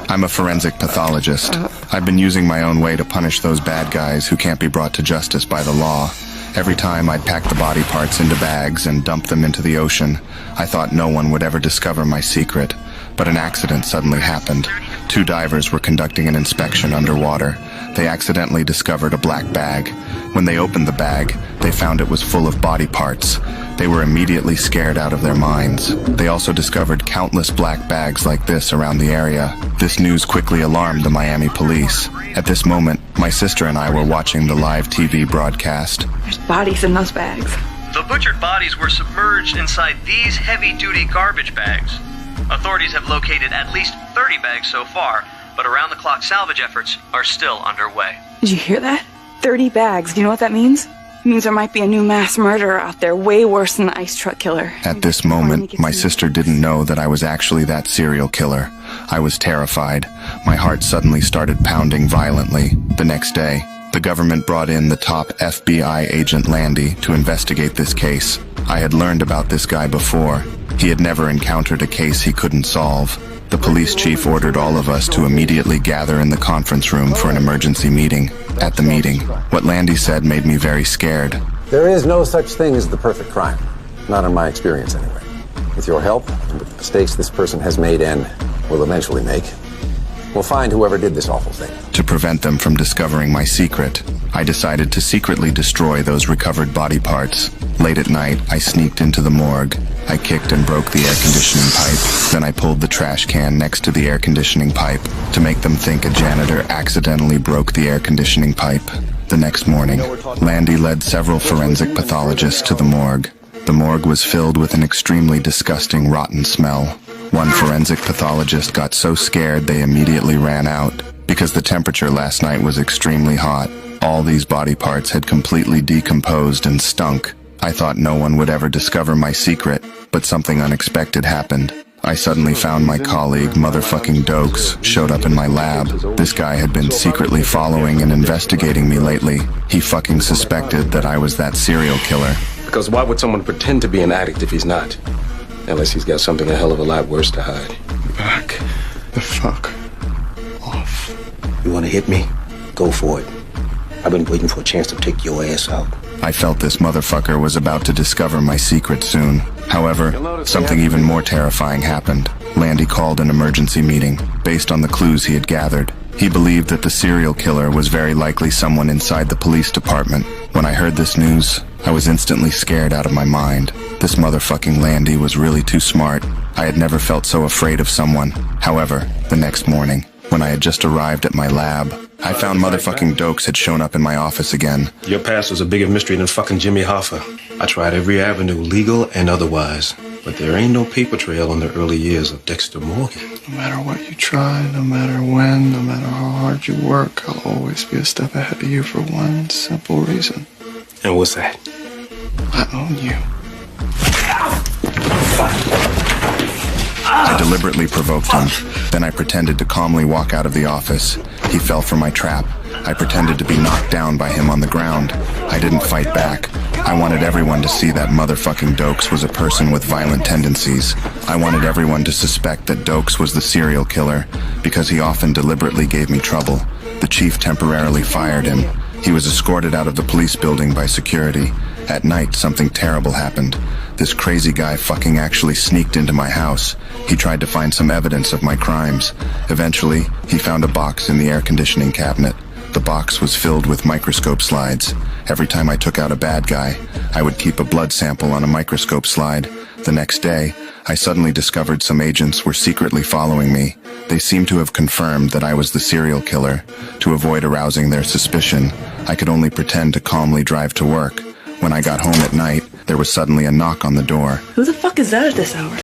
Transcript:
I'm a forensic pathologist. I've been using my own way to punish those bad guys who can't be brought to justice by the law. Every time I'd pack the body parts into bags and dump them into the ocean, I thought no one would ever discover my secret. But an accident suddenly happened. 2 divers were conducting an inspection underwater. They accidentally discovered a black bag. When they opened the bag, they found it was full of body parts. They were immediately scared out of their minds. They also discovered countless black bags like this around the area. This news quickly alarmed the Miami police. At this moment, my sister and I were watching the live TV broadcast. There's bodies in those bags. The butchered bodies were submerged inside these heavy-duty garbage bags. Authorities have located at least 30 bags so far, but around-the-clock salvage efforts are still underway. Did you hear that? 30 bags. Do you know what that means? It means there might be a new mass murderer out there, way worse than the ice truck killer. At this moment, my sister didn't know that I was actually that serial killer. I was terrified. My heart suddenly started pounding violently. The next day, the government brought in the top FBI agent Landy to investigate this case. I had learned about this guy before. He had never encountered a case he couldn't solve. The police chief ordered all of us to immediately gather in the conference room for an emergency meeting. At the meeting, what Landy said made me very scared. There is no such thing as the perfect crime. Not in my experience, anyway. With your help, and with the mistakes this person has made and will eventually make, we'll find whoever did this awful thing. To prevent them from discovering my secret, I decided to secretly destroy those recovered body parts. Late at night, I sneaked into the morgue. I kicked and broke the air conditioning pipe. Then I pulled the trash can next to the air conditioning pipe to make them think a janitor accidentally broke the air conditioning pipe. The next morning, Landy led several forensic pathologists to the morgue. The morgue was filled with an extremely disgusting, rotten smell. One forensic pathologist got so scared they immediately ran out. Because the temperature last night was extremely hot, all these body parts had completely decomposed and stunk. I thought no one would ever discover my secret, but something unexpected happened. I suddenly found my colleague, motherfucking Dokes, showed up in my lab. This guy had been secretly following and investigating me lately. He fucking suspected that I was that serial killer. Because why would someone pretend to be an addict if he's not? Unless he's got something a hell of a lot worse to hide. Back the fuck off. You wanna hit me? Go for it. I've been waiting for a chance to take your ass out. I felt this motherfucker was about to discover my secret soon. However, something even more terrifying happened. Landy called an emergency meeting based on the clues he had gathered. He believed that the serial killer was very likely someone inside the police department. When I heard this news, I was instantly scared out of my mind. This motherfucking Landy was really too smart. I had never felt so afraid of someone. However, the next morning, when I had just arrived at my lab, I found motherfucking Dokes had shown up in my office again. Your past was a bigger mystery than fucking Jimmy Hoffa. I tried every avenue, legal and otherwise. But there ain't no paper trail on the early years of Dexter Morgan. No matter what you try, no matter when, no matter how hard you work, I'll always be a step ahead of you for one simple reason. And what's that? I own you. I deliberately provoked him. Then I pretended to calmly walk out of the office. He fell for my trap. I pretended to be knocked down by him on the ground. I didn't fight back. I wanted everyone to see that motherfucking Dokes was a person with violent tendencies. I wanted everyone to suspect that Dokes was the serial killer because he often deliberately gave me trouble. The chief temporarily fired him. He was escorted out of the police building by security. At night, something terrible happened. This crazy guy fucking actually sneaked into my house. He tried to find some evidence of my crimes. Eventually, he found a box in the air conditioning cabinet. The box was filled with microscope slides. Every time I took out a bad guy, I would keep a blood sample on a microscope slide. The next day, I suddenly discovered some agents were secretly following me. They seemed to have confirmed that I was the serial killer. To avoid arousing their suspicion, I could only pretend to calmly drive to work. When I got home at night, there was suddenly a knock on the door. Who the fuck is that at this hour?